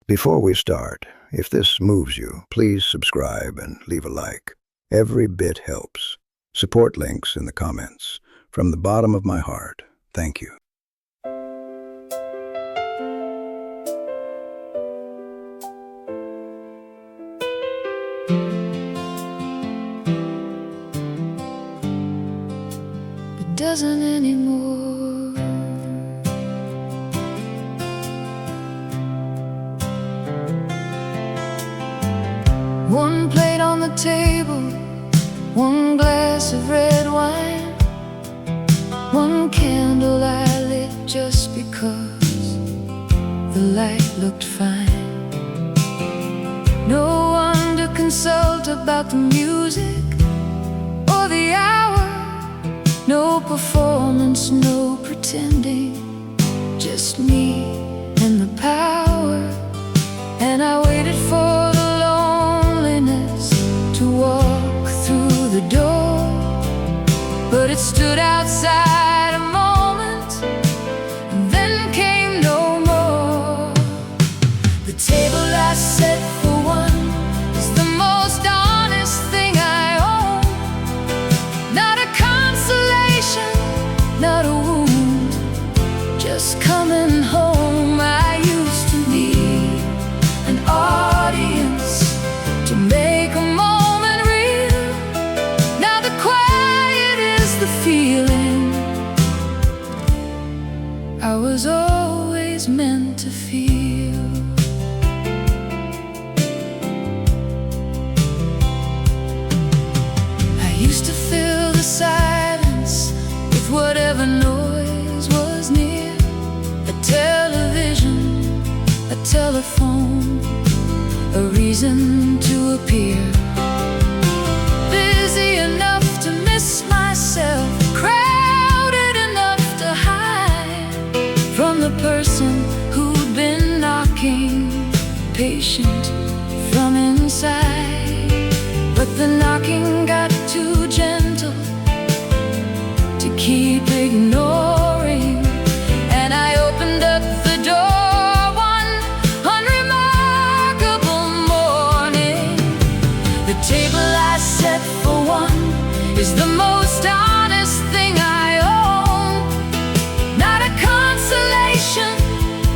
Before we start, if this moves you, please subscribe and leave a like. Every bit helps. Support links in the comments. From the bottom of my heart, thank you. It doesn't anymore. One plate on the table, one glass of red wine, one candle I lit just because the light looked fine. No one to consult about the music or the hour. No performance, no pretending, just me and the power. And I waited for the loneliness to walk through the door, but it stood outside a moment and then came no more. The table I set for one is the most honest thing I own. Not a consolation, not a wound, just coming home. I used to need an audience to make a moment real. Now the quiet is the feeling I was always meant to feel. I used to fill the silence with whatever noise was near. A television, a telephone, a reason to appear. Busy enough to miss myself, crowded enough to hide from the person who'd been knocking, patient from inside. But the knocking got too gentle to keep ignoring, and I opened up the door one unremarkable morning. The table I set for one is the most honest thing I own. Not a consolation,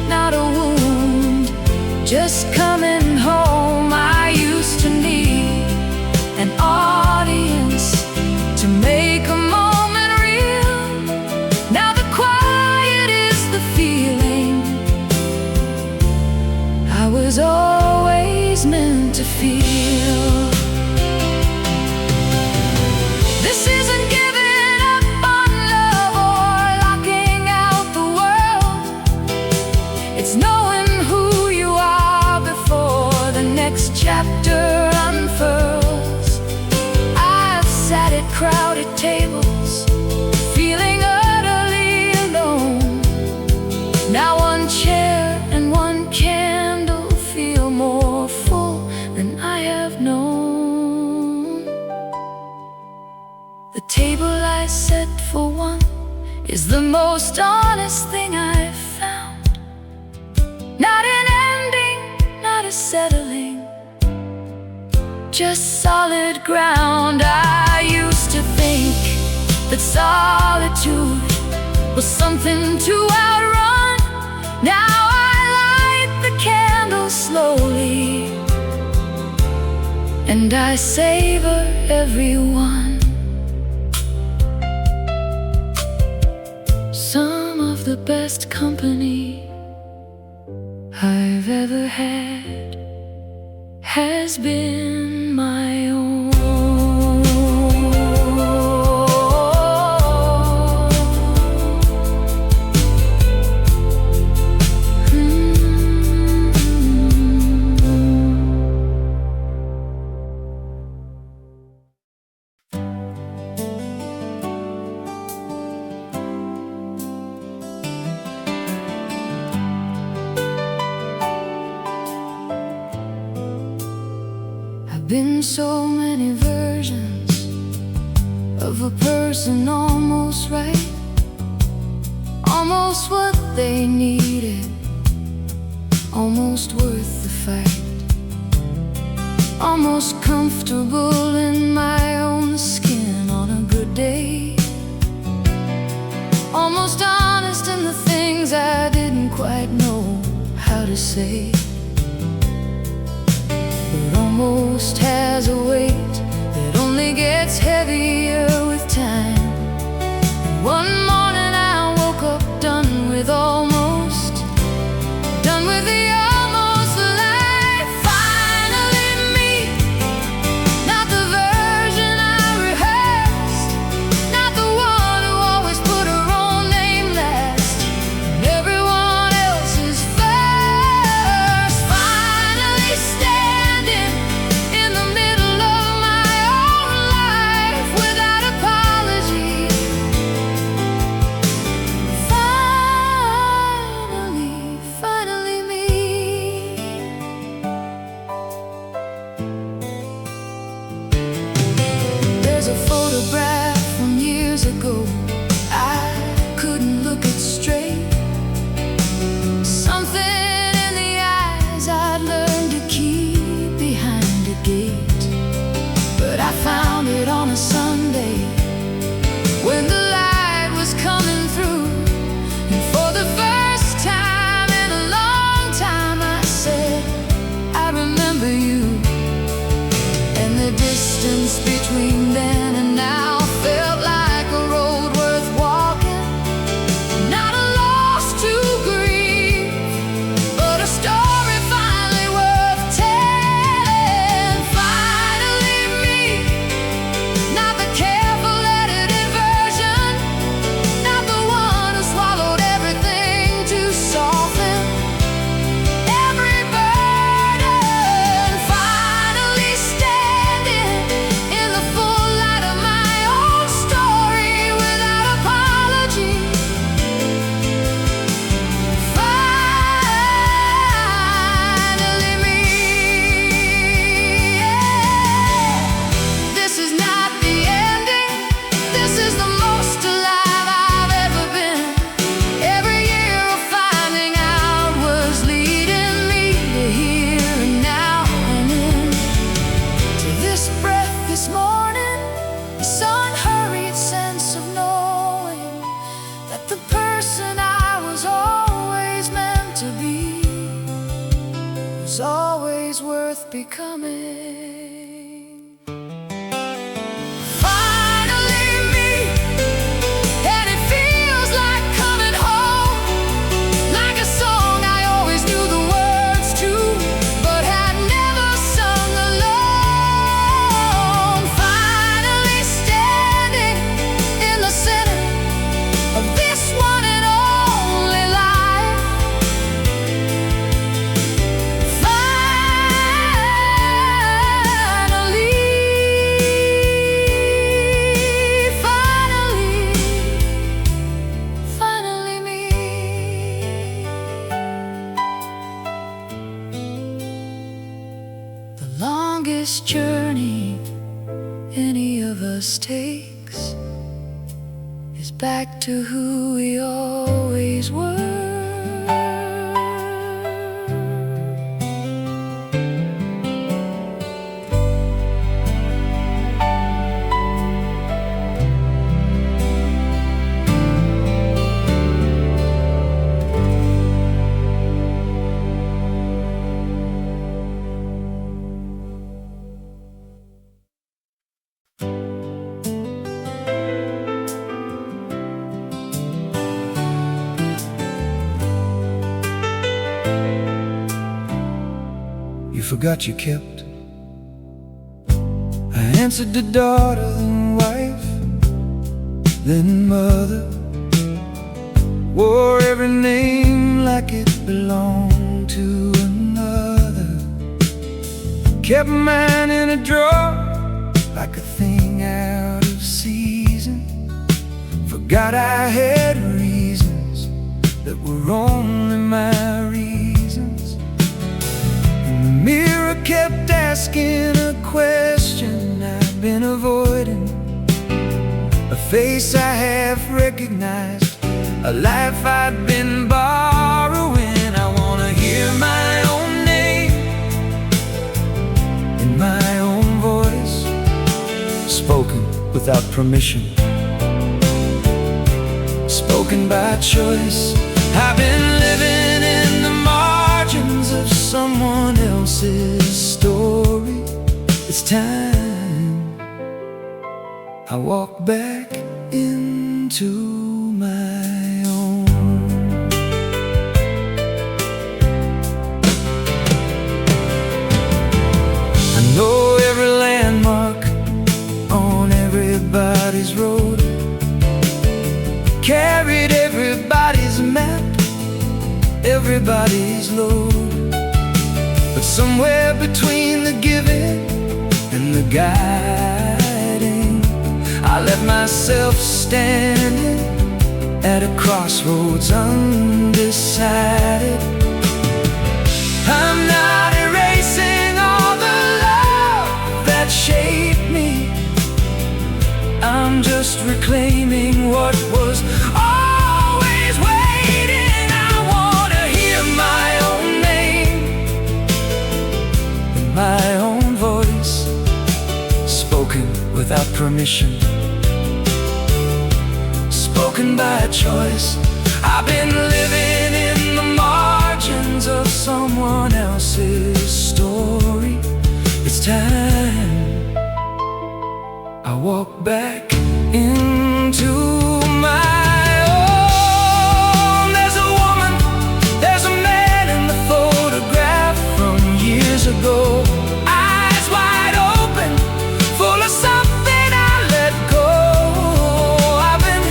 not a wound, just coming home. I used to need an audience to make a moment real. Now the quiet is the feeling I was always meant to feel. This isn't giving up on love or locking out the world. It's knowing who you are before the next chapter unfurls. I've sat at crowded tables, feeling utterly alone. Now one chair and one candle feel more full than I have known. The table I set for one is the most honest thing I've found. Not an ending, not a settling, just solid ground. I used to think that solitude was something to outrun. Now I light the candle slowly, and I savor every one. Some of the best company I've ever had has been my own. Been so many versions of a person almost right, almost what they needed, almost worth the almost comfortable in my own skin on a good day. Almost honest in the things I didn't quite know how to say. But almost has a weight that only gets heavier with time. And one morning I woke up done with almost, done with the almost life. Finally me, not the version I rehearsed, not the one who always put her own name last and everyone else's first. Finally standing in the middle of my own life without apology. Finally me. There's a photograph from years ago. I couldn't look it straight. Something in the eyes I'd learned to keep behind a gate. But I found it on a Sunday when the light was coming through. And for the first time in a long time I said, I remember you. And the distance between then and now felt like a road worth walking. Not a loss to grieve, but a story finally worth telling. Finally me, not the careful edited version, not the one who swallowed everything to soften every burden. Finally standing in the full light of my own story without apology. Finally me. This is not the ending. This is the most alive I've ever been. Every year of finding out was leading me to here and now and in. To this breath this morning, this unhurried sense of knowing that the person I was always meant to be was always worth becoming. Finally me, and it feels like coming home, like a song I always knew the words to, but had never sung alone. Finally standing in the center of this one and only life. Finally me. The longest journey any of us takes is back to who we always were. You forgot you kept. I answered the daughter, then wife, then mother. Wore every name like it belonged to another. Kept mine in a drawer like a thing out of season. Forgot I had reasons that were only my reasons. And the mirror kept asking a question I've been avoiding. A face I half recognized, a life I'd been borrowing. I wanna hear my own name in my without permission, spoken by choice. I've been living in the margins of someone else's story. It's time I walk back into my own. I know every landmark on everybody's road, carried everybody's map, everybody's load. But somewhere between the giving and the guiding, I left myself standing at a crossroads undecided. I'm not erasing all the love that shaped me, I'm just reclaiming what was always waiting. I wanna hear my own name in my own voice, spoken without permission, spoken by choice. I've been living in the margins of someone else's story. It's time I walk back into my own. There's a woman, there's a man in the photograph from years ago, eyes wide open, full of something I let go. I've been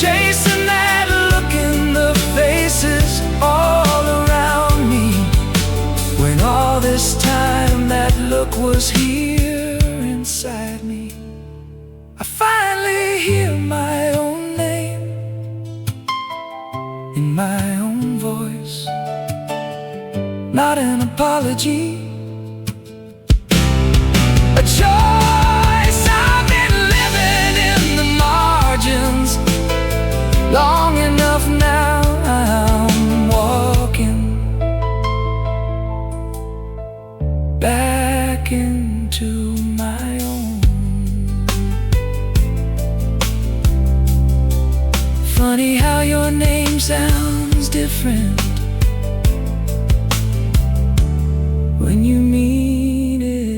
chasing that look in the faces all around me, when all this time that look was here inside me. I finally hear my own name in my own voice, not an apology, a choice. I've been living in the margins long enough now. I'm walking back into my own. Funny how your name sounds different when you mean it.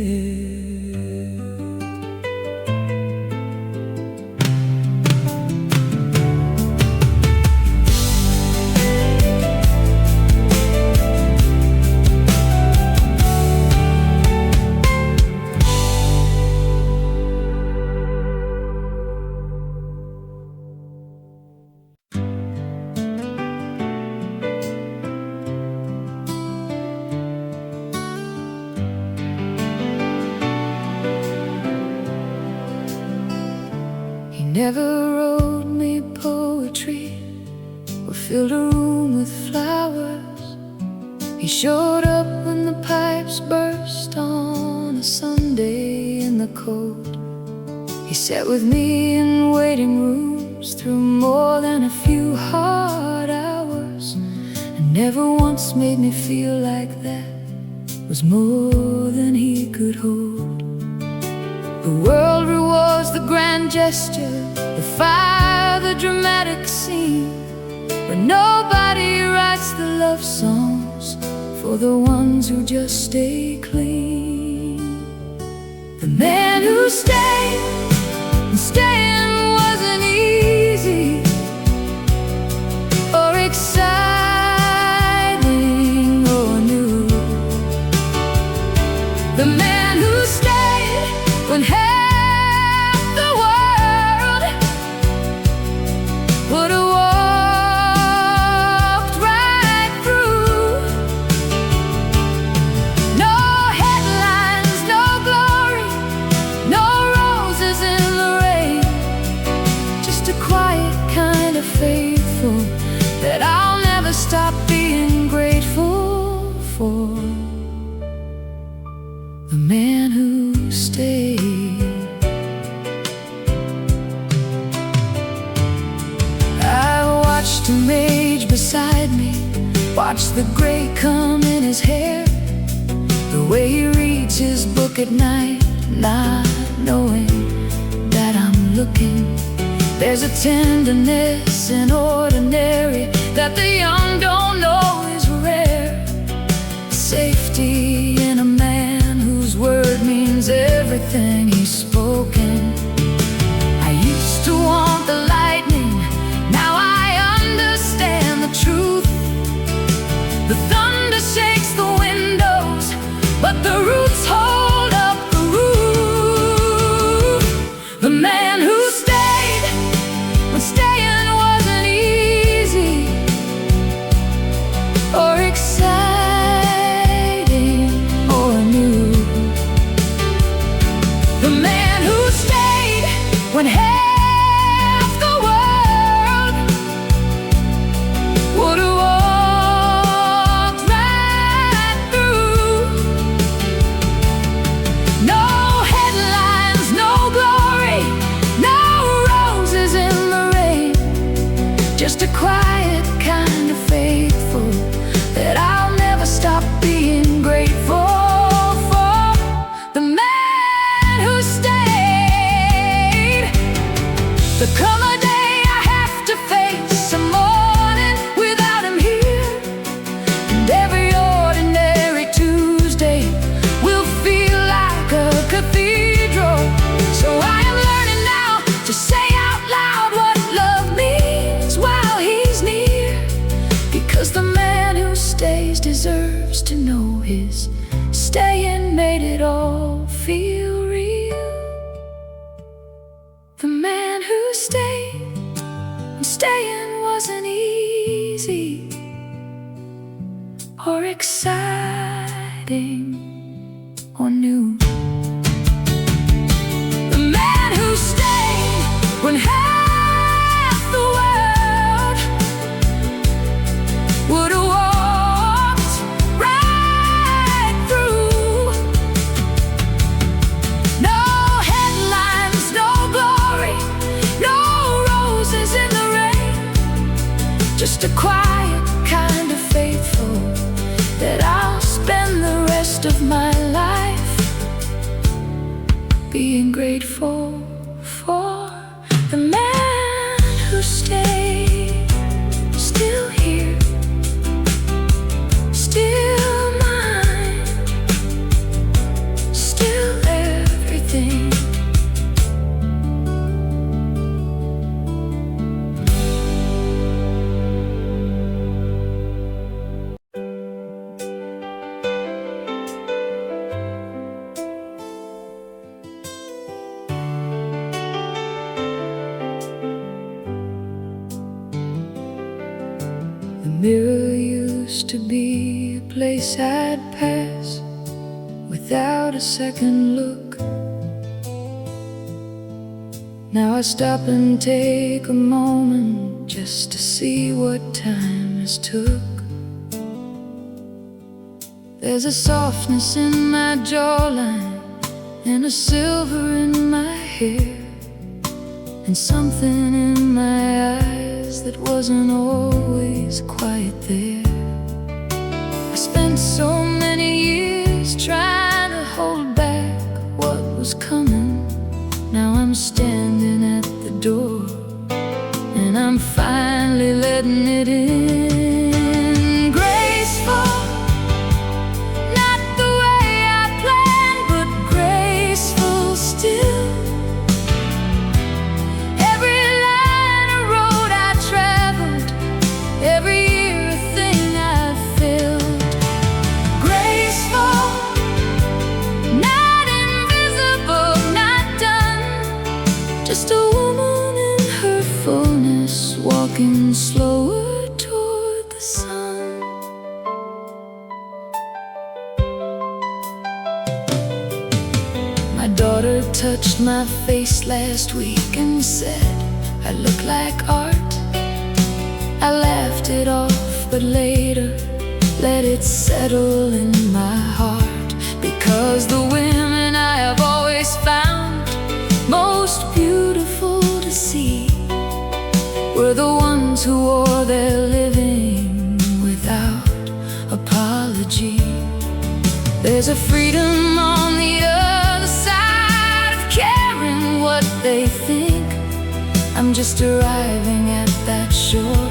He never wrote me poetry or filled a room with flowers. He showed up when the pipes burst on a Sunday in the cold. He sat with me in waiting rooms through more than a few hard hours, and never once made me feel like that was more than he could hold. The world rewards the grand gesture, the fire, the dramatic scene, but nobody writes the love songs for the ones who just stay clean. The man who stayed, and staying wasn't easy or exciting or new. The man who stayed when half the world would have walked right through. No headlines, no glory, no roses in the rain, just a quiet kind of faithful that I'll never stop being grateful for. The man who stayed. I watched him age beside me, watched the gray come in his hair, the way he reads his book at night, not knowing that I'm looking. There's a tenderness in ordinary that the young don't know is rare. Safety in a man whose word means everything he's spoken. I used to want the lightning, now I understand the truth. The thunder shakes the windows, but the roots hold up the roof. The man who stayed when staying wasn't easy or exciting or new. The man who stayed when half the world would have walked right through. No headlines, no glory, no roses in the rain, just a quiet kind of faithful that I'll never stop being grateful for. The man who stayed. There come a day I have to face a morning without him here, and every ordinary Tuesday will feel like a cathedral. So I am learning now to say out loud what love means while he's near, because the man who stays deserves to know his staying made it all feel real. The man who stayed when staying wasn't easy or exciting or new. The man who stayed when half the world would have walked right through. No headlines, no glory, no roses in the rain, just a quiet kind of faithful that I'll spend the rest of my life being grateful for. The man who stayed, still here, still mine, still everything. The mirror used to be a place I'd pass without a second look. Now I stop and take a moment just to see what time has took. There's a softness in my jawline and a silver in my hair, and something in my eyes that wasn't always quite there. I spent so many years trying to hold back what was coming. Now I'm standing at the door, and I'm finally letting it in. Graceful, not the way I planned, but graceful still. Every line of road I traveled, every year a thing I filled. Graceful, not invisible, not done, just a woman in her fullness, walking slower toward the sun. My daughter touched my face last week and said I look like art. I laughed it off, but later let it settle in my heart, because the women I have always found most beautiful to see were the ones who wore their living without apology. There's a freedom on the other side of caring what they think I'm just arriving at that shore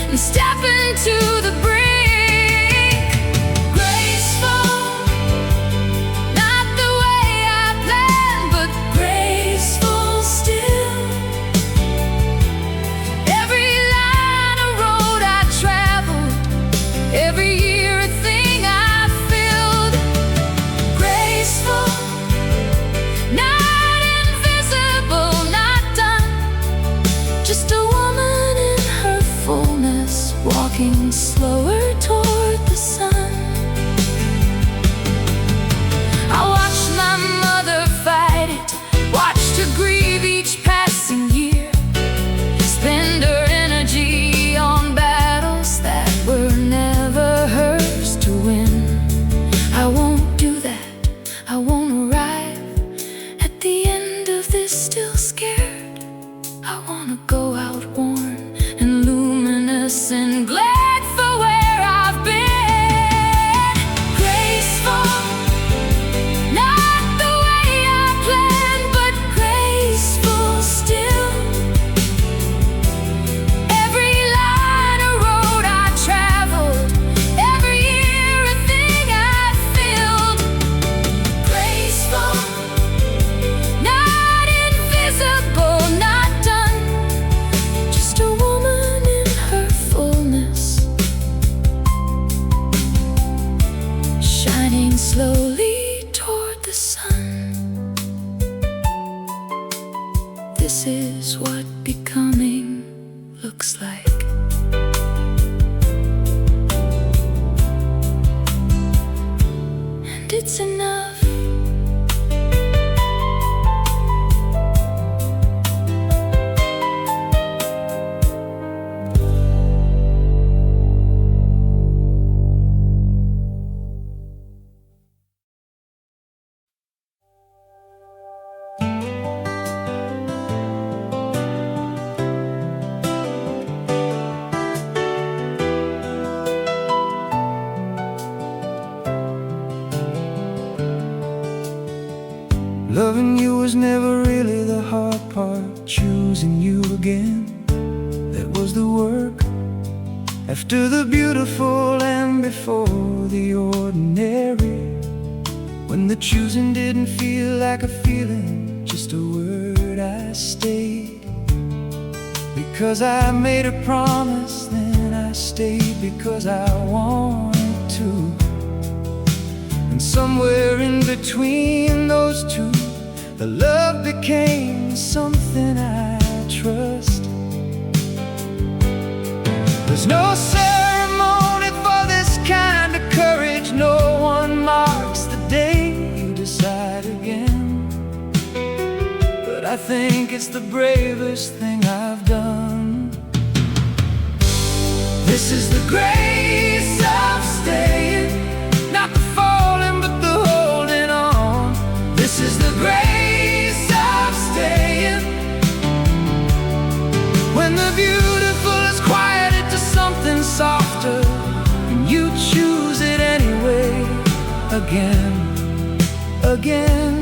and stepping to the brink. Graceful, not the way I planned, but graceful still. Every line of road I traveled, every year a thing I filled. Graceful, not invisible, not done, just a woman in her fullness, walking slower toward the sun. I watched my mother fight it, watched her grieve each passing year, spend her energy on battles that were never hers to win. I won't do that, I won't arrive at the end of this still scared. I wanna go out worn and luminous and glad for where I've been. Graceful, not the way I planned, but graceful still. Every line of road I traveled, every year a thing I filled. Graceful, not invisible, not done, just a woman in her fullness, shining slowly toward the sun. This is what becoming looks like. And it's enough. Loving you was never really the hard part. Choosing you again, that was the work. After the beautiful and before the ordinary, when the choosing didn't feel like a feeling, just a word, I stayed. Because I made a promise, then I stayed because I wanted to. And somewhere in between those two, the love became something I trust. There's no ceremony for this kind of courage. No one marks the day you decide again. But I think it's the bravest thing I've done. This is the grace of staying, not the falling but the holding on. This is the grace of staying, when the beautiful is quieted to something softer, and you choose it anyway. Again, again,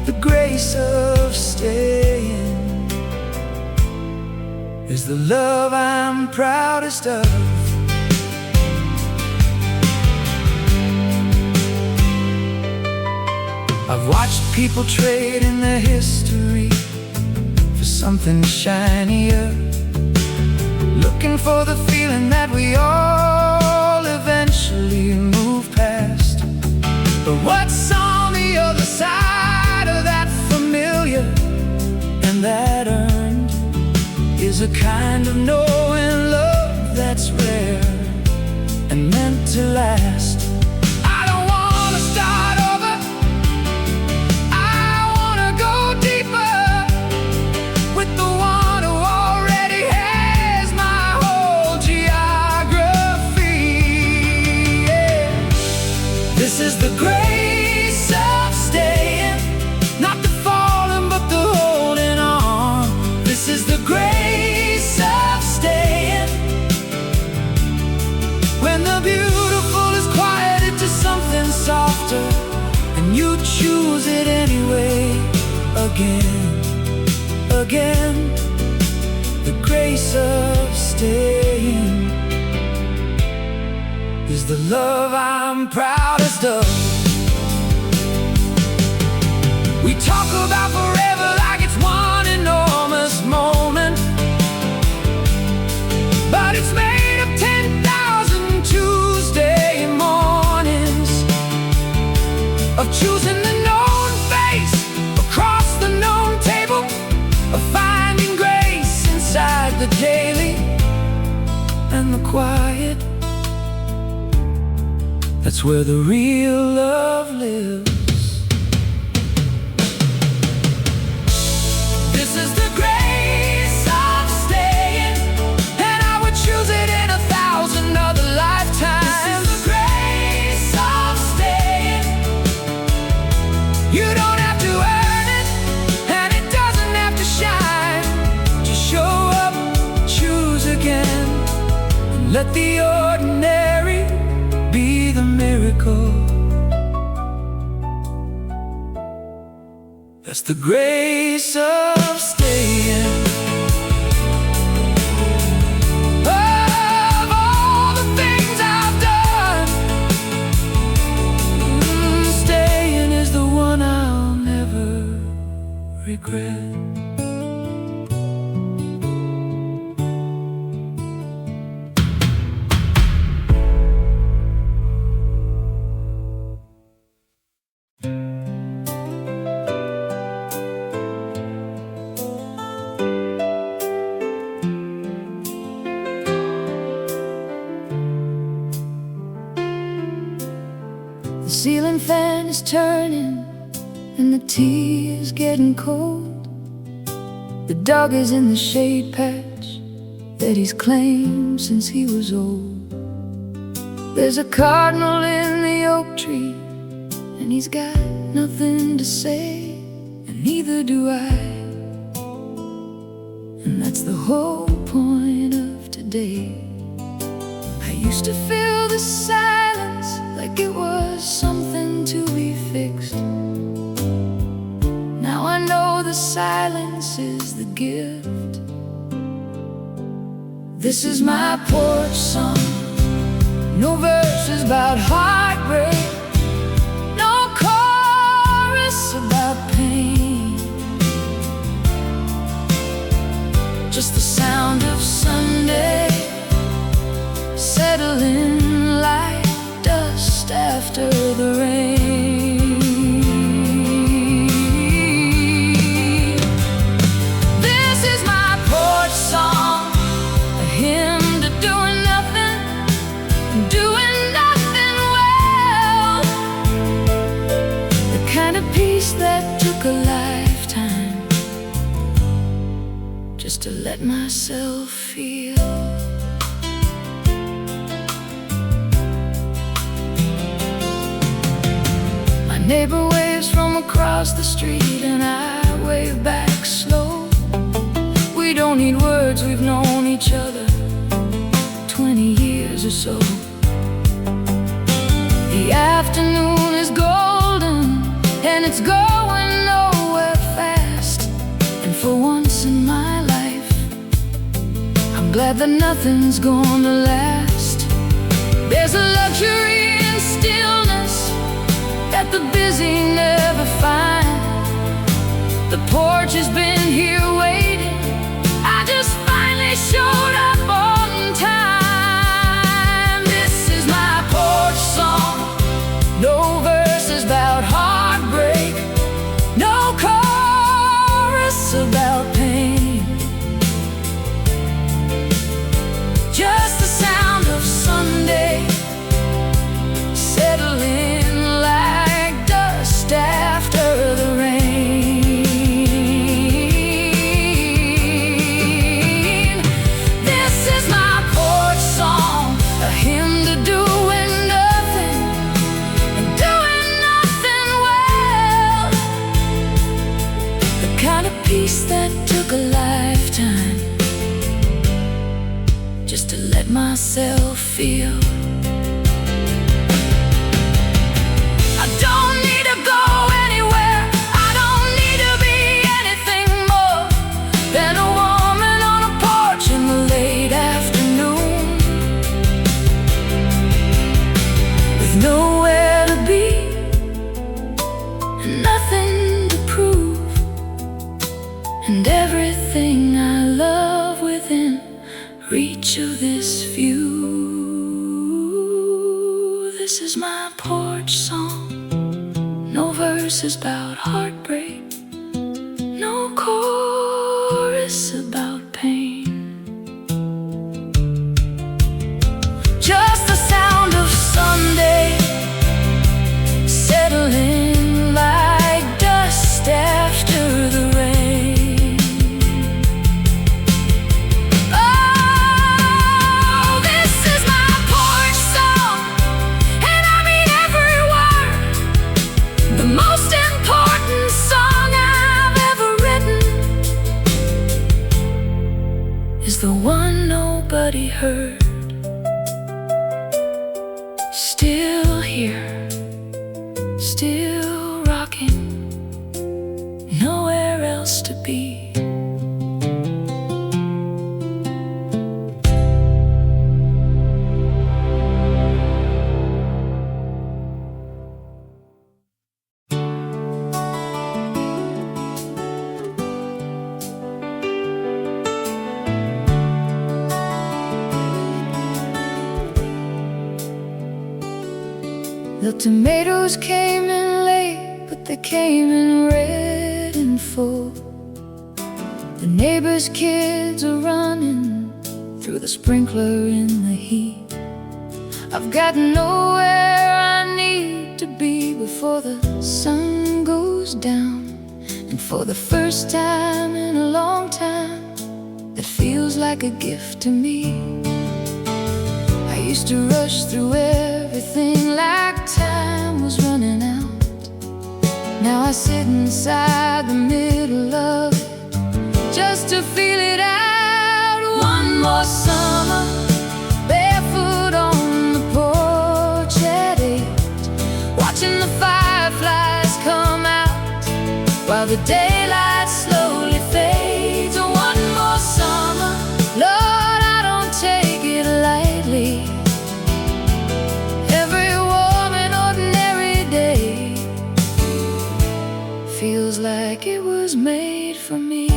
the grace of staying is the love I'm proudest of. I've watched people trade in their history for something shinier, looking for the feeling that we all eventually move past. But what's on the other side of that familiar and that earned is a kind of knowing love that's rare and meant to last. I don't want to start over, I want to go deeper with the one who already has my whole geography. Yeah. This is the grace of staying, not the falling but the holding on. This is the grace of staying, when the beautiful is quieted to something softer, and you choose it anyway. Again, again. The grace of staying is the love I'm proudest of. We talk about forever like it's one enormous moment, but it's made of 10,000 Tuesday mornings, of choosing the known face across the known table, of finding grace inside the daily and the quiet. That's where the real love lives. This is the grace of staying, and I would choose it in 1,000 other lifetimes. This is the grace of staying. You don't have to earn it, and it doesn't have to shine. Just show up, choose again, and let the ordinary be the miracle. That's the grace of staying. Of all the things I've done, staying is the one I'll never regret. The ceiling fan is turning and the tea is getting cold. The dog is in the shade patch that he's claimed since he was old. There's a cardinal in the oak tree and he's got nothing to say, and neither do I. And that's the whole point of today. I used to feel the silence like it was something to be fixed. Now I know the silence is the gift. This is my porch song. No verses about heartbreak, no chorus about pain, just the sound of Sunday settling like dust after the rain. This is my porch song, a hymn to doing nothing well, the kind of peace that took a lifetime just to let myself feel. Neighbor waves from across the street and I wave back slow. We don't need words, we've known each other 20 years or so. The afternoon is golden and it's going nowhere fast. And for once in my life, I'm glad that nothing's gonna last. There's a luxury in stillness that the busy never find. The porch has been here waiting, I just finally showed up on time. This is my porch song, no verses about heartbreak, no chorus about pain, just the sound of Sunday settling after the rain. This is my porch song, a hymn to doing nothing and doing nothing well, the kind of peace that took a lifetime just to let myself feel. I don't need to go anywhere, I don't need to be anything more. edge of this view. This is my porch song. No verses about heartbreak, no chorus about pain. Just the sound of Sunday settling like dust after the rain. Oh, this is my porch song, and I mean every word. The most important song I've ever written is the one nobody heard. Still here, still rocking, nowhere else to be. The tomatoes came in late, but they came in red and full. The neighbors' kids are running through the sprinkler in the heat. I've got nowhere I need to be before the sun goes down. And for the first time in a long time, it feels like a gift to me. I used to rush through everything like time was running out. Now I sit inside the middle of it just to feel it out. One more summer, barefoot on the porch at 8, watching the fireflies come out while the daylight slowly fades. One more summer, Lord, I don't take it lightly. Feels like it was made for me.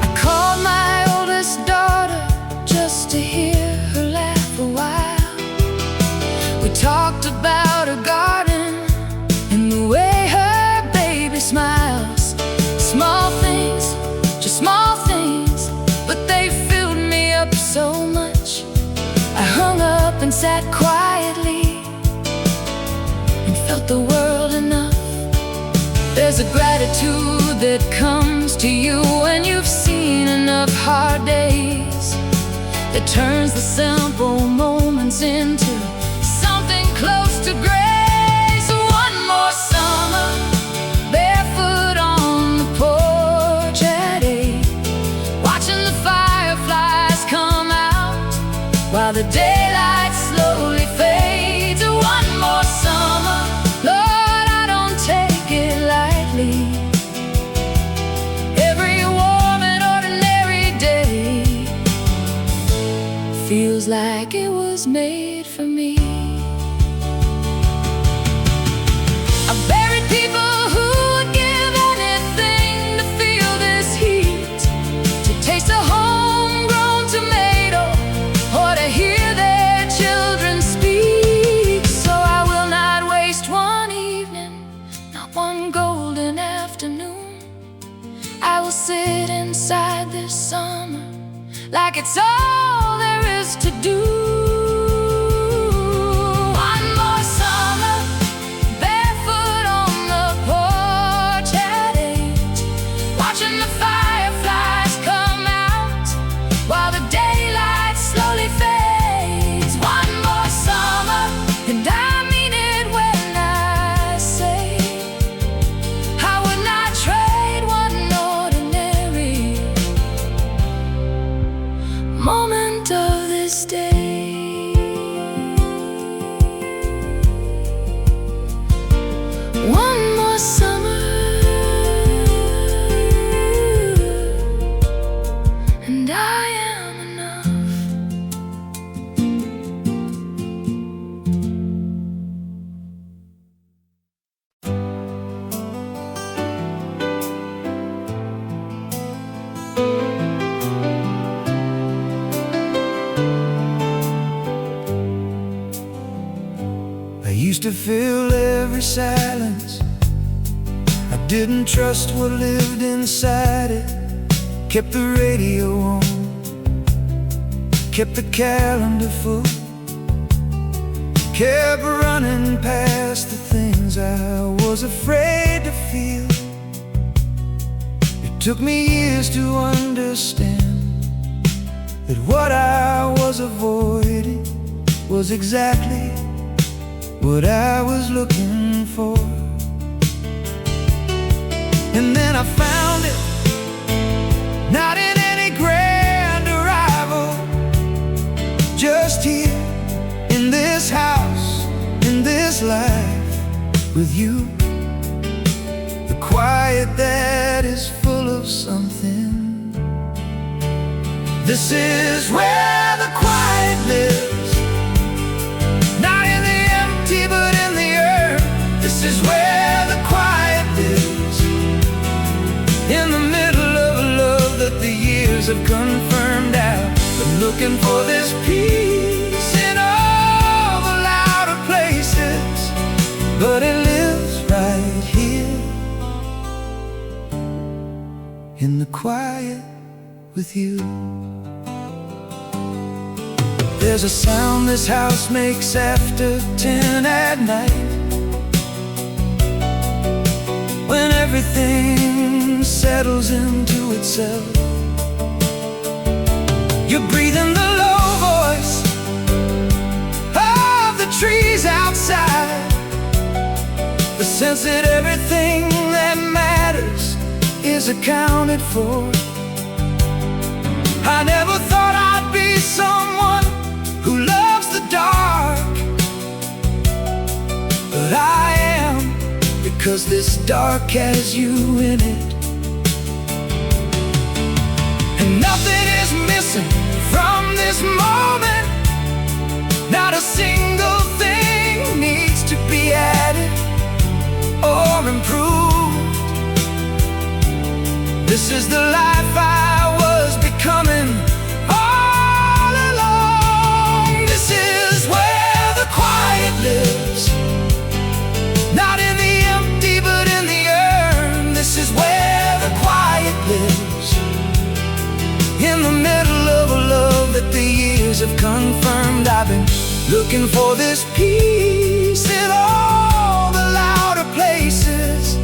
I called my oldest daughter just to hear her laugh a while. We talked about her garden and the way her baby smiles. Small things, just small things, but they filled me up so much. I hung up and sat quietly and felt the world enough. There's a gratitude that comes to you when you've seen enough hard days, that turns the simple moments into something close to grace. One more summer, barefoot on the porch at 8, watching the fireflies come out while the daylight slowly fades. One more summer, Lord, I don't take it lightly. Every warm and ordinary day feels like it was made for me. I buried people who would give anything to feel this heat, to taste a homegrown tomato, or to hear their children speak. So I will not waste one evening, not one golden afternoon. I will sit inside this summer like it's all there is to do. One more summer, barefoot on the porch at 8, watching the fireflies come out while the daylight slowly fades. One more summer, and I mean it when I say I would not trade one ordinary moment of this day. One more summer, and I am enough. to fill every silence. I didn't trust what lived inside it. Kept the radio on, kept the calendar full, kept running past the things I was afraid to feel. It took me years to understand that what I was avoiding was exactly what I was looking for. And then I found it, not in any grand arrival, just here, in this house, in this life, with you. The quiet that is full of something. This is where the quiet lives, not in the empty but in the earth. This is where the quiet lives, in the middle of a love that the years have confirmed out. Been looking for this peace in all the louder places, but it lives right here, in the quiet with you. There's a sound this house makes after 10 at night, when everything settles into itself. You're breathing the low voice of the trees outside, the sense that everything that matters is accounted for. I never thought I'd be someone who loves the dark, but I am, because this dark has you in it. And nothing is missing from this moment. Not a single thing needs to be added or improved. This is the life I was becoming all along. This is where the quiet lives, not in the empty but in the urn. This is where the quiet lives, in the middle of a love that the years have confirmed. I've been looking for this peace in all the louder places,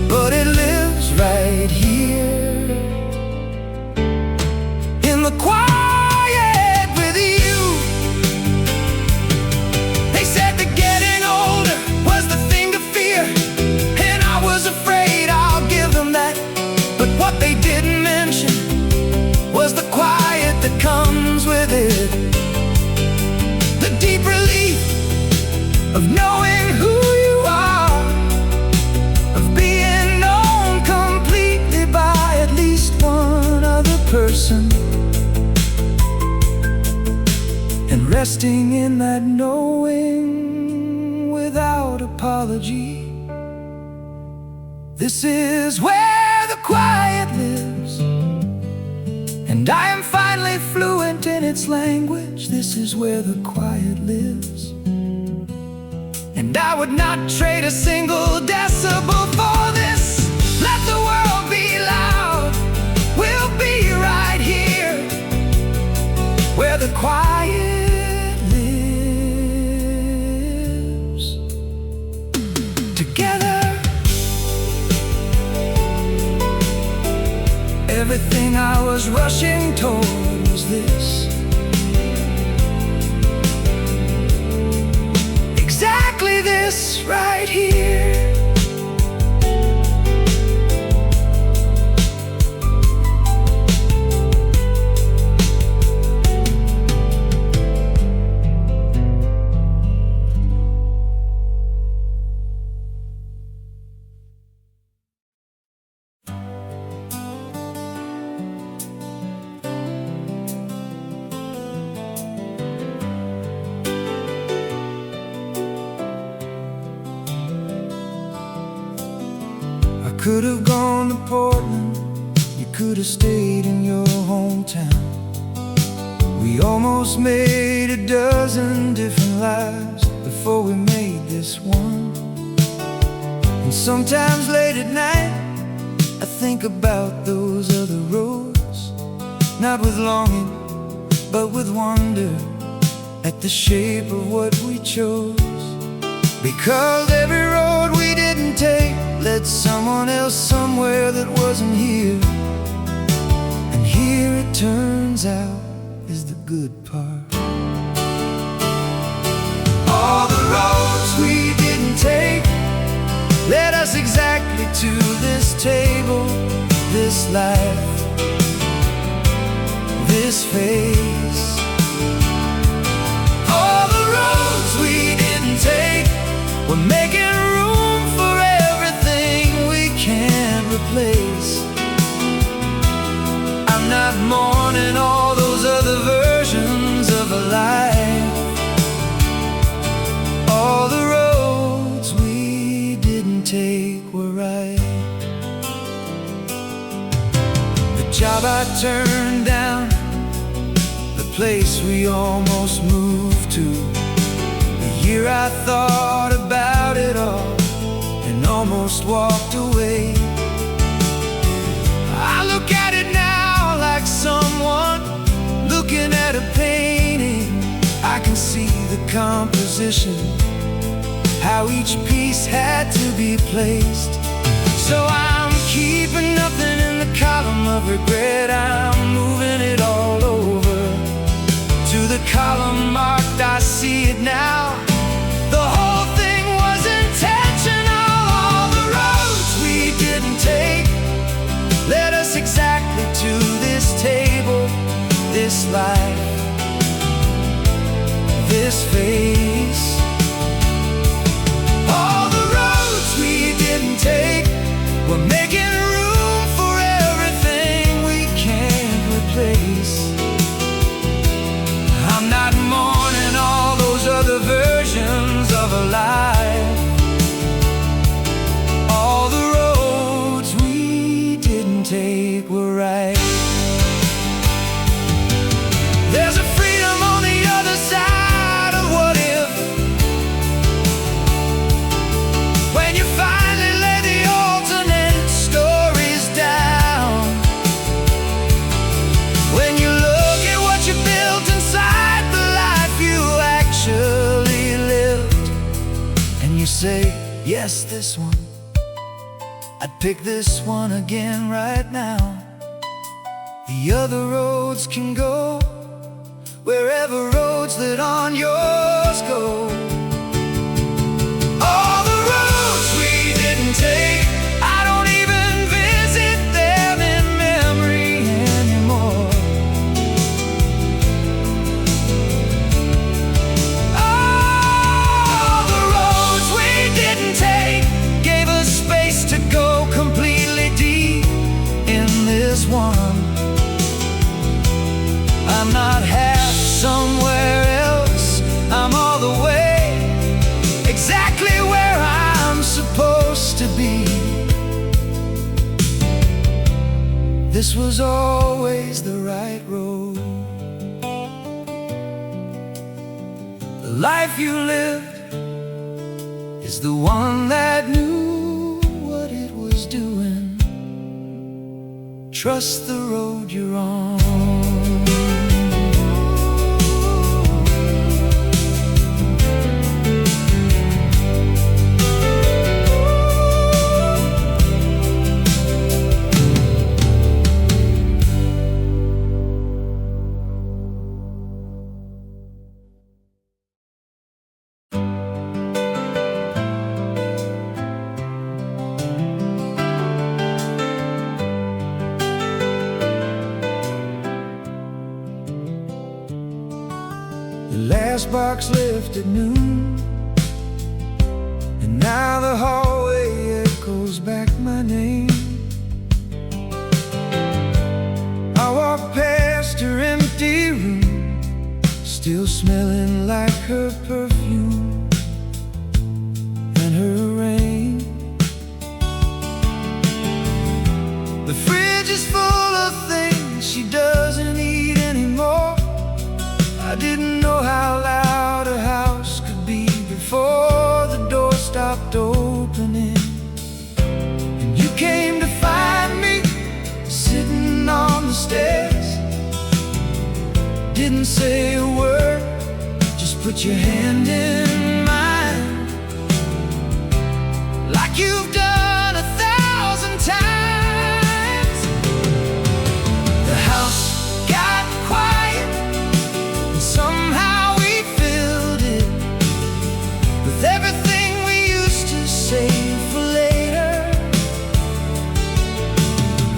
but it lives right here, in the quiet with you. They said that getting older was the thing to fear, and I was afraid, I'll give them that. But what they didn't mention was the quiet that comes with it, the deep relief of knowing who you are, of being known completely by at least one other person, and resting in that knowing without apology. This is where the quiet lives, and I am finally fluent in its language. This is where the quiet lives, and I would not trade a single decibel for this. Let the world be loud, we'll be right here, where the quiet lives, together. Everything I was rushing toward was this, exactly this right here. Could have gone to Portland, you could have stayed in your hometown. We almost made a dozen different lives, but before we made this one. And sometimes late at night I think about those other roads, not with longing, but with wonder at the shape of what we chose. Because every road we didn't take led someone else somewhere that wasn't here. And here it turns out is the good part. All the roads we didn't take led us exactly to this table, this life, this face. All the roads we didn't take, we're making room for everything we can't replace. I'm not mourning all those other versions of a life. All the roads we didn't take were right. The job I turned down, the place we almost moved to, the year I thought about it all and almost walked away. I look at it now like someone looking at a painting. I can see the composition, how each piece had to be placed. So I'm keeping nothing in the column of regret. I'm moving it all over to the column marked I see it now. The whole thing was intentional. All the roads we didn't take led us exactly to this table, this life, this face. All the roads we didn't take, we're making room for everything we can't replace. I'm not mourning all those other versions of a life. All the roads we didn't take were right. There's a freedom on the other side of what if. When you finally lay the alternate stories down, when you look at what you built inside the life you actually lived, and you say, yes, this one, I'd pick this one again right now. The other roads can go wherever roads that on yours go. All the roads we didn't take, I don't even visit them in memory anymore. All the roads we didn't take gave us space to go completely deep in this one. I'm not half somewhere else, I'm all the way, exactly where I'm supposed to be. This was always the right road. The life you lived is the one that knew what it was doing. Trust the road you're on. The last box left at noon, and now the hallway echoes back my name. I walk past her empty room, still smelling like her perfume and her rain. The fridge is full of things she doesn't eat anymore. I didn't know how loud a house could be before say a word, just put your hand in mine, like you've done 1,000 times. The house got quiet, and somehow we filled it with everything we used to save for later.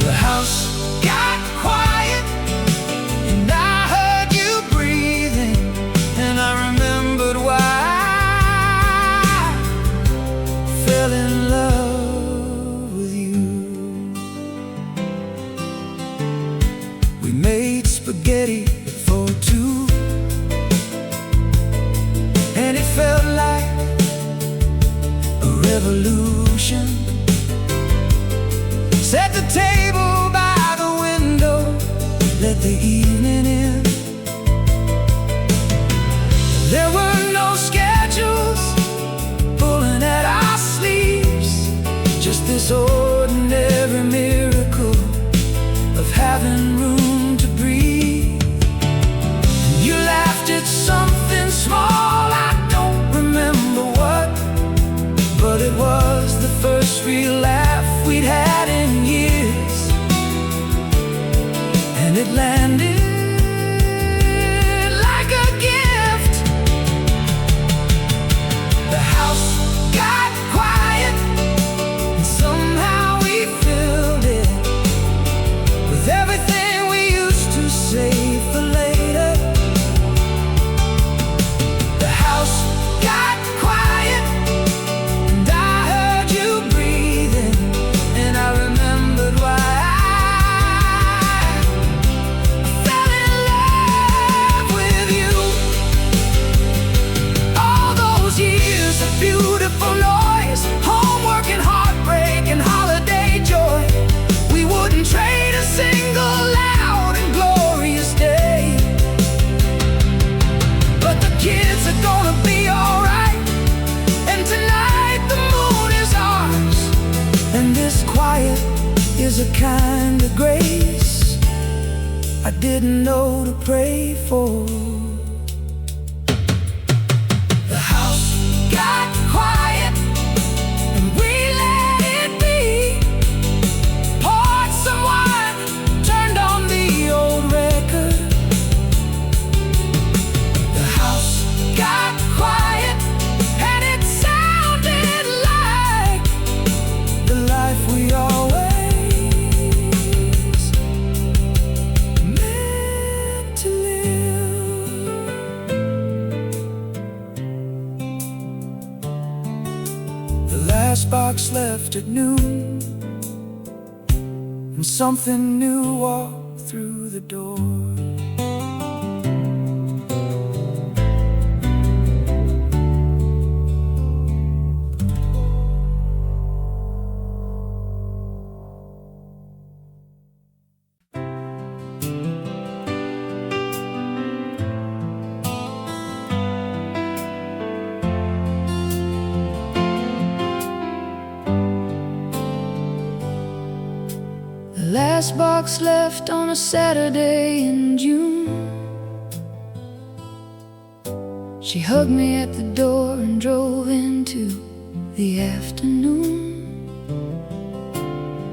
The house got quiet, and I heard you breathing, and I remembered why I fell in love with you. We made spaghetti for two, and it felt like a revolution. Set the table by the window, let the evening in. There were no schedules pulling at our sleeves, just this ordinary miracle of having room to breathe. And you laughed at something small, I don't remember what, but it was the first real laugh we'd had in years, and it landed like a gift. The house got quiet, and somehow we filled it with everything we used to save for later. The house got quiet, and I heard you breathing, and I remembered why I fell in love with you. All those years of beautiful noise, homework and heartbreak and holiday joy, we wouldn't trade a single loud and glorious day. But the kids are gonna be alright, and tonight the moon is ours, and this quiet is a kind of grace I didn't know to pray for. The house got quiet, and we let it be. Poured some wine, turned on the old record. The house got quiet, and it sounded like the life we always meant to live. The last box left at noon, and something new walked through the door. The last box left on a Saturday in June. She hugged me at the door and drove into the afternoon.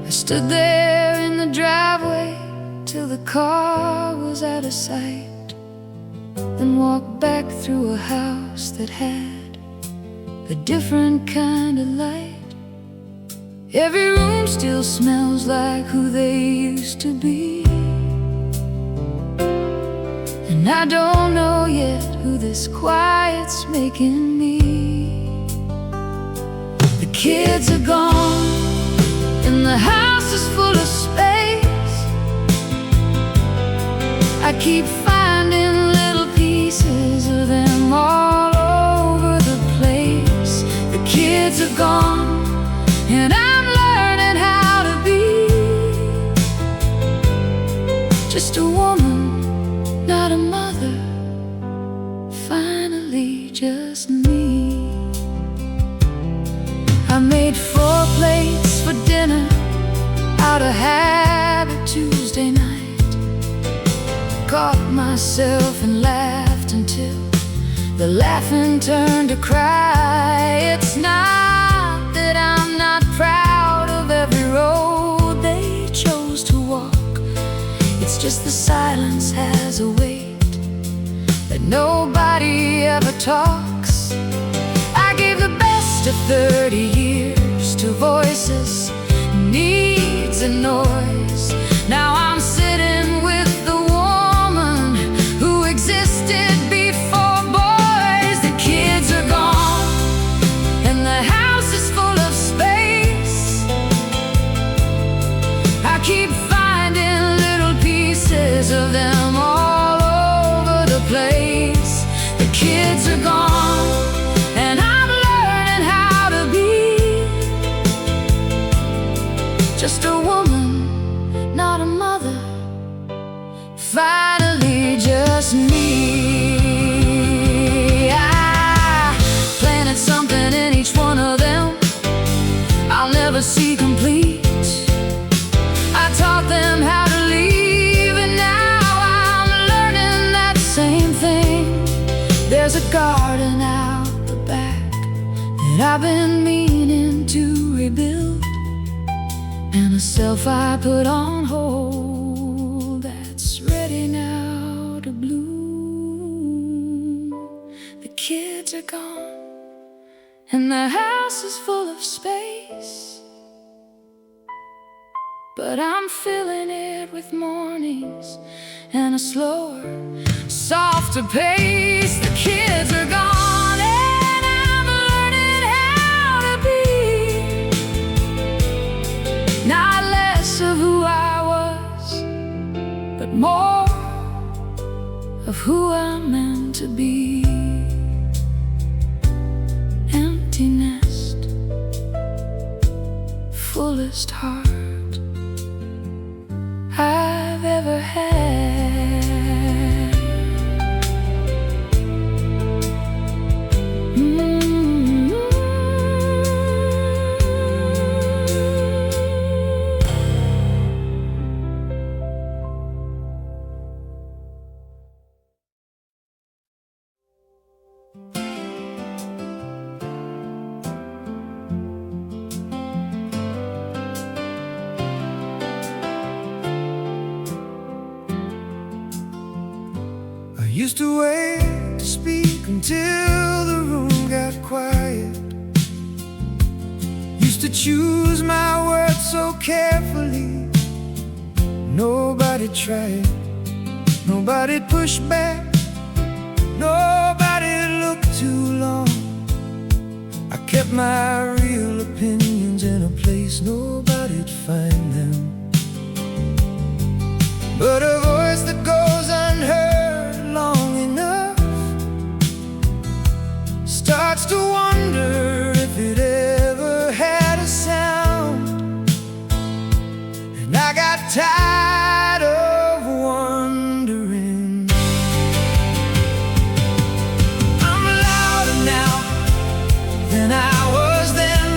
I stood there in the driveway till the car was out of sight, then walked back through a house that had a different kind of light. Every room still smells like who they used to be, and I don't know yet who this quiet's making me. The kids are gone, and the house is full of space. I keep finding little pieces of them all over the place. The kids are gone, and I'm learning how to be just a woman, not a mother. Finally, just me. I made 4 plates for dinner out of habit Tuesday night. caught myself and laughed until the laughing turned to cry. It's not that I'm not proud of every road they chose to walk. It's just the silence has a weight that nobody ever talks. I gave the best of 30 years to voices, needs and noise. Now I'm sitting with the woman who existed before boys. The kids are gone and the house is full of space. I keep finding little pieces of them all over the place. The kids are gone and I'm learning how to be just a woman, not a mother. Finally just me. I planted something in each one of them I'll never see complete. I taught them how to leave, and now I'm learning that same thing. There's a garden out the back that I've been meaning to rebuild, and a self I put on hold that's ready now to bloom. The kids are gone and the house is full of space, but I'm filling it with mornings and a slower, softer pace. The kids are gone and I'm learning how to be not less of who I was, but more of who I'm meant to be. Empty nest, fullest heart I've ever had. I used to wait to speak until the room got quiet. Used to choose my words so carefully. Nobody tried, nobody pushed back, nobody looked too long. I kept my real opinions in a place nobody'd find them. But a voice that goes unheard long enough starts to wonder if it ever had a sound. And I got tired of wondering. I'm louder now than I was then.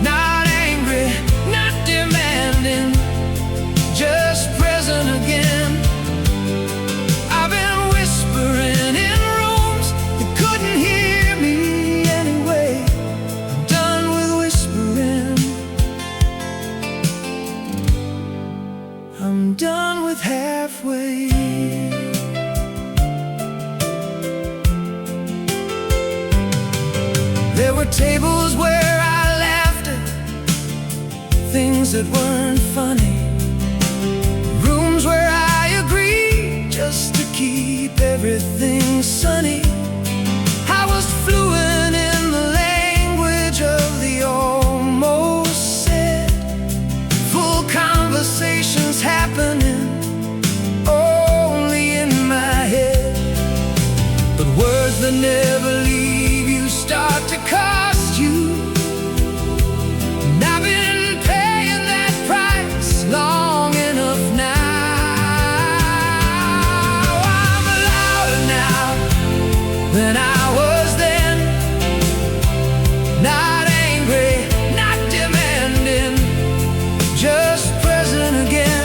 Not angry, not demanding, just present again. I've been whispering in rooms that couldn't hear me anyway. I'm done with whispering. I'm done with halfway. There were tables where I laughed at things that weren't funny, rooms where I agreed just to keep everything sunny. I was fluent in the language of the almost said, full conversations happening only in my head. But words that never leave you start to cost you. And I've been paying that price long enough now. I'm louder now than I was then. Not angry, not demanding, just present again.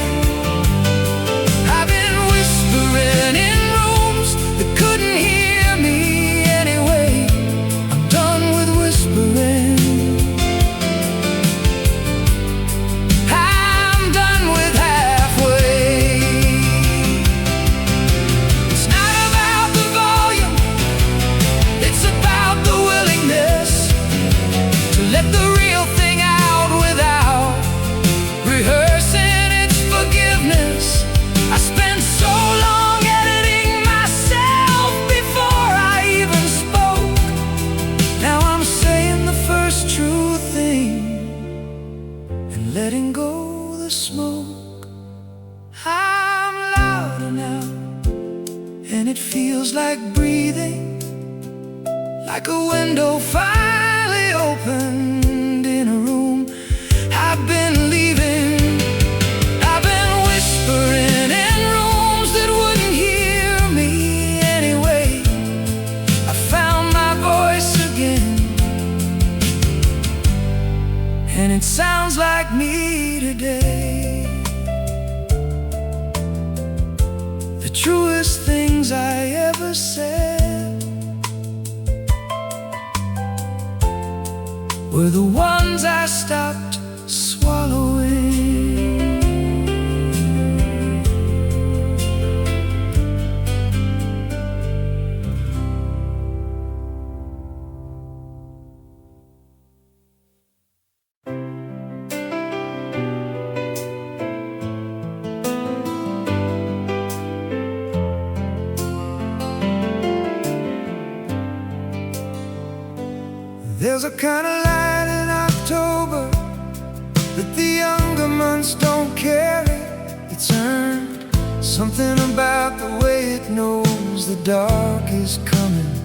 I've been feels like breathing, like a window finally opened in a room I've been leaving. I've been whispering in rooms that wouldn't hear me anyway. I found my voice again, and it sounds like me today. The truest things I ever said were the ones I stopped swallowing. There's a kind of light in October that the younger months don't carry. It's earned something about the way it knows the dark is coming.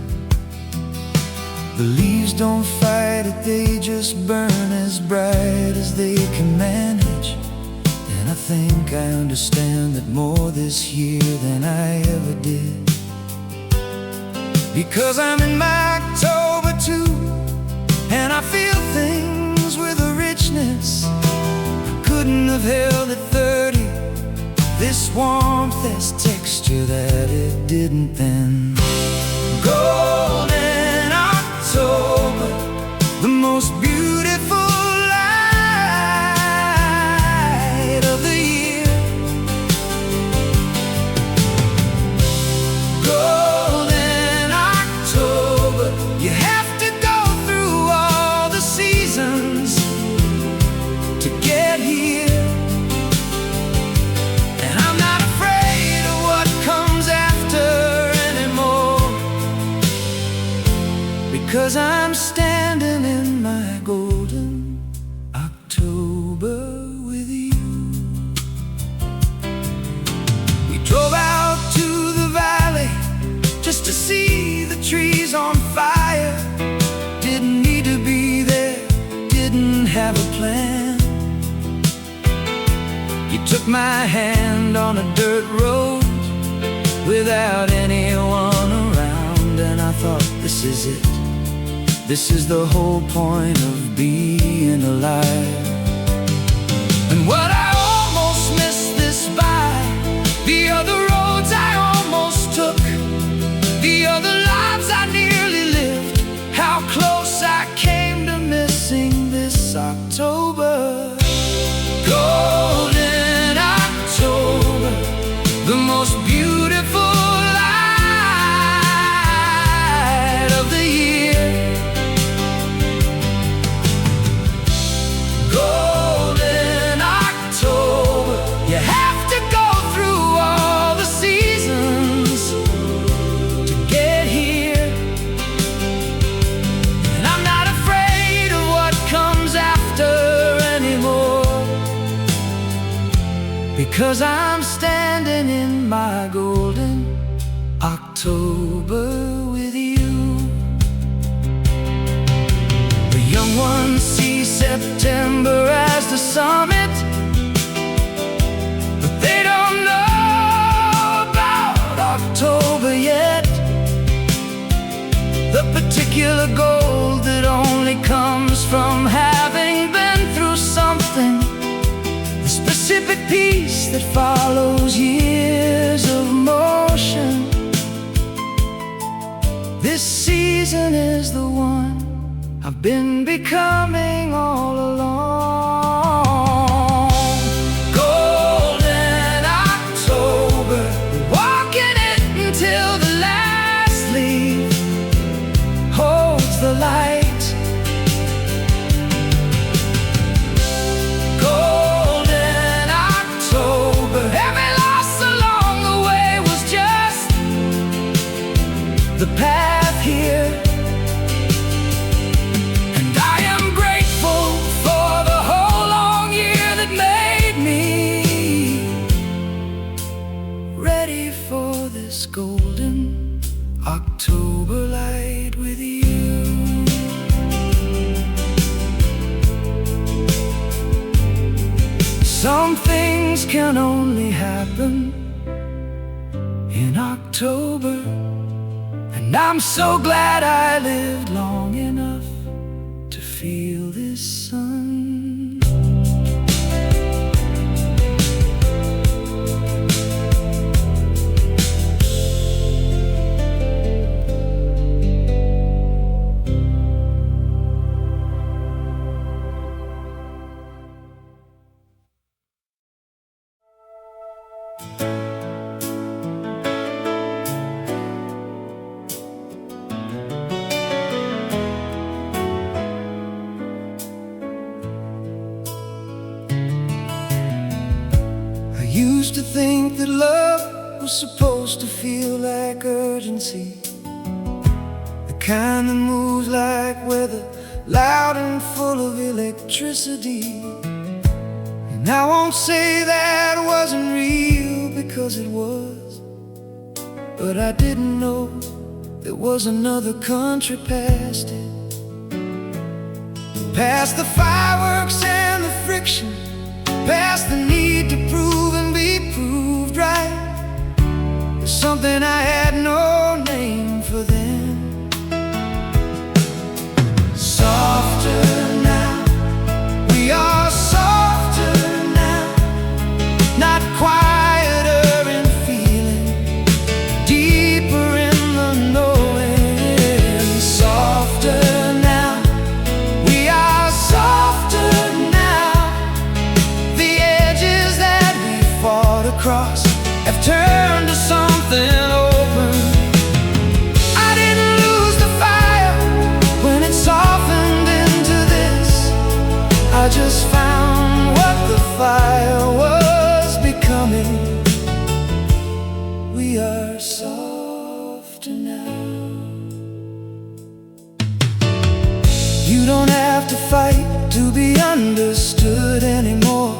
The leaves don't fight it, they just burn as bright as they can manage. And I think I understand that more this year than I ever did, because I'm in my October too. And I feel things with a richness I couldn't have held at 30. This warmth has texture that it didn't then. Golden October, the most beautiful light of the year. Golden October, you have to get here. And I'm not afraid of what comes after anymore, because I'm standing in my golden October with you. We drove out to the valley just to see the trees on fire. Didn't need to be there, didn't have a plan. You took my hand on a dirt road without anyone around, and I thought, this is it. This is the whole point of being alive. And what I almost missed this by, the other roads I almost took, the other lives I nearly lived, how close I came to missing this October. Golden October, the most beautiful light of the year. Golden October, you have to go through all the seasons to get here. And I'm not afraid of what comes after anymore, because I'm standing in my golden October with you. The young ones see September as the summit, but they don't know about October yet. The particular gold that only comes from having been through something, the specific peace that follows years of motion. This season is the one I've been becoming all along. Golden October, walking it until the last leaf holds the light. Golden October, every loss along the way was just the path here. And I am grateful for the whole long year that made me ready for this golden October light with you. Some things can only happen in October, and I'm so glad I lived long enough to feel this sun. Used to think that love was supposed to feel like urgency, the kind that moves like weather, loud and full of electricity. And I won't say that wasn't real, because it was, but I didn't know there was another country past it, past the fireworks and the friction, past the need to prove and be proved right. There's something I had no name for then. Softer now, we are softer now, not quieter in feeling, deeper in the knowing. Softer now, we are softer now. The edges that we fought across have turned to something open. I didn't lose the fire when it softened into this. I just found what the fire was becoming. We are softer now. You don't have to fight to be understood anymore.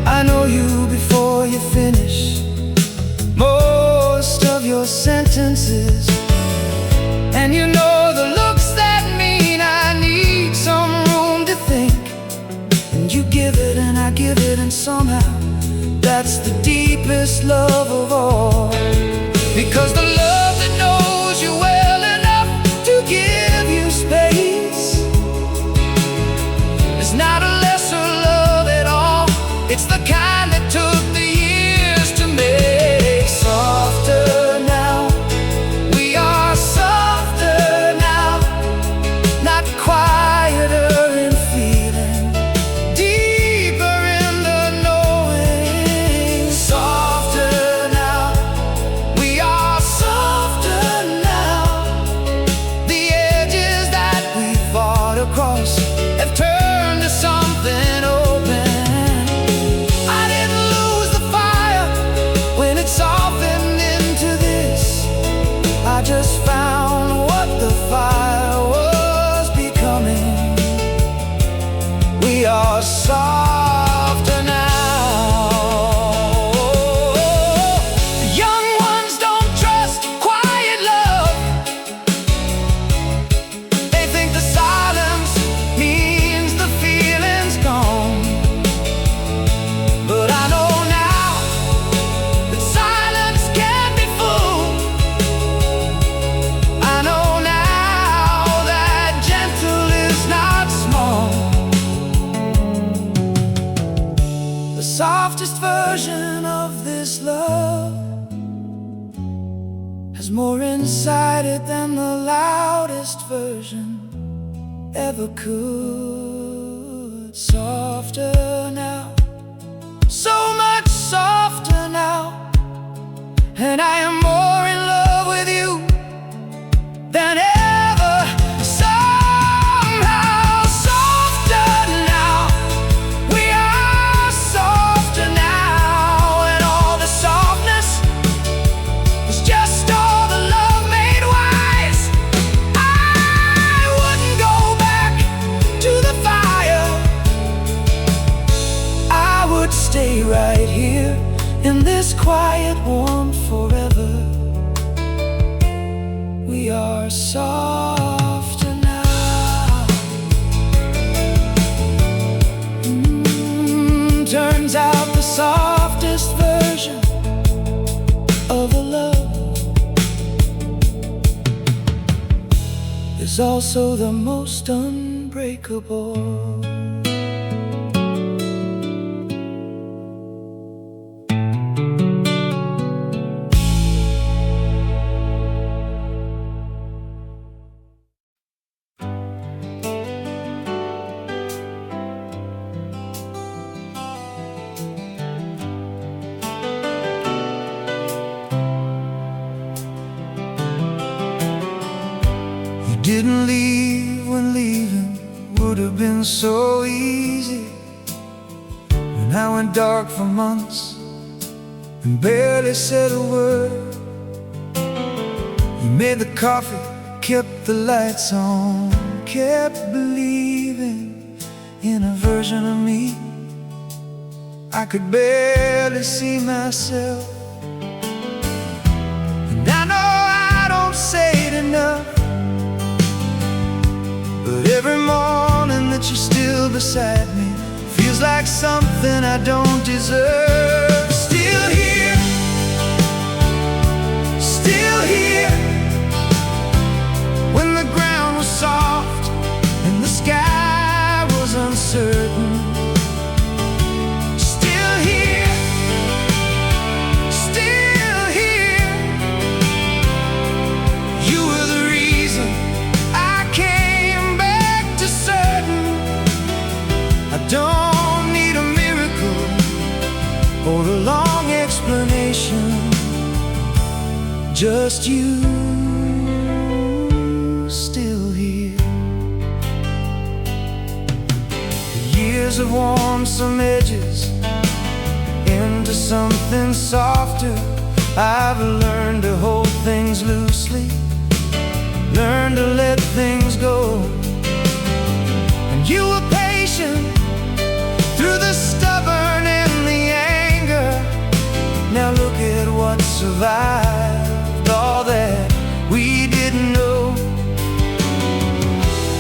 I know you before you finish most of your sentences, and you know the looks that mean I need some room to think. And you give it and I give it, and somehow that's the deepest love of all. Because the love that knows you well enough to give you space is not a lesser love at all. It's the kind that took the years to make. Softer now, we are softer now, not quieter in feeling, deeper in the knowing. Softer now, we are softer now. The edges that we fought across have turned to something open. I didn't lose the fire when it softened into this. I just found what the fire was becoming. We are softer now. Young ones don't trust quiet love. They think the silence means the feeling's gone. But I know now that silence can be full. I know now that gentle is not small. The softest version of this love has more inside it than the loudest version ever could. Softer now, so much softer now, and I am more in love with you than ever. Somehow softer now, we are softer now, and all the softness is just all the love made wise. I wouldn't go back to the fire. I would stay right here in this quiet warmth forever. are softer now. Turns out the softest version of a love is also the most unbreakable. Didn't leave when leaving would have been so easy. And I went dark for months and barely said a word. You made the coffee, kept the lights on, kept believing in a version of me I could barely see myself. And I know I don't say it enough, but every morning that you're still beside me feels like something I don't deserve. Still here, when the ground was soft and the sky was uncertain. Still here, you were the reason I came back to certain. I don't need a miracle or a long explanation, just you still here. The years have worn some edges into something softer. I've learned to hold things loosely, learn to let things go. And you were patient through the stubborn and the anger. Now look at what survived all that we didn't know.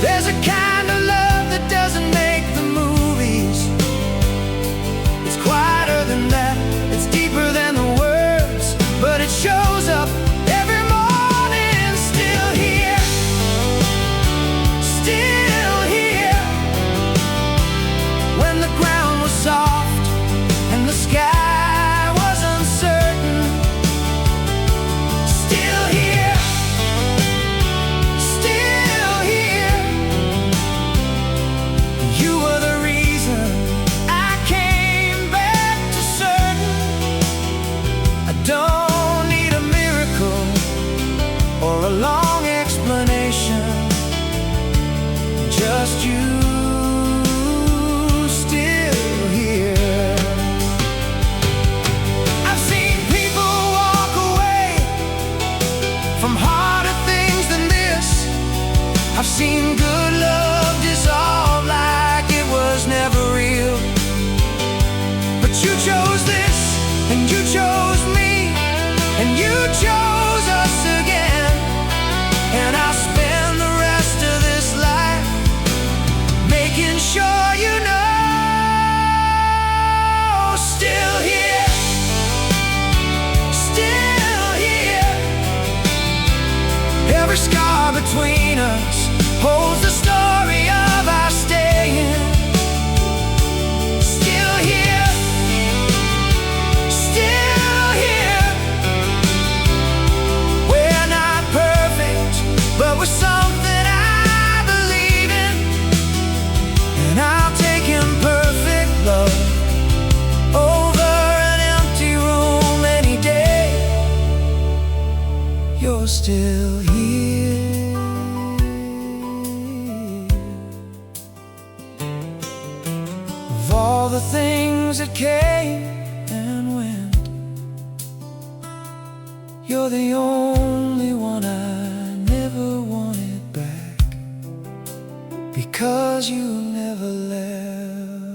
There's a kind of love that doesn't make the movies. It's quieter than that, it's deeper than the words, but it shows up every morning. Still here, when the ground was soft and the sky was uncertain. Still here, you were the reason I came back to certain. I don't need a miracle or a long explanation, just you still here. I've seen people walk away from harder things than this. I've seen good love dissolve like it was never real. But you chose this, and you chose me, and you chose us again. And I'll spend the rest of this life making sure you know. Still here, every scar between us holds the story of our staying. Still here, we're not perfect, but we're something I believe in. And I'll take imperfect love over an empty room any day. You're still here. Of all the things that came and went, you're the only one I never wanted back, because you never left.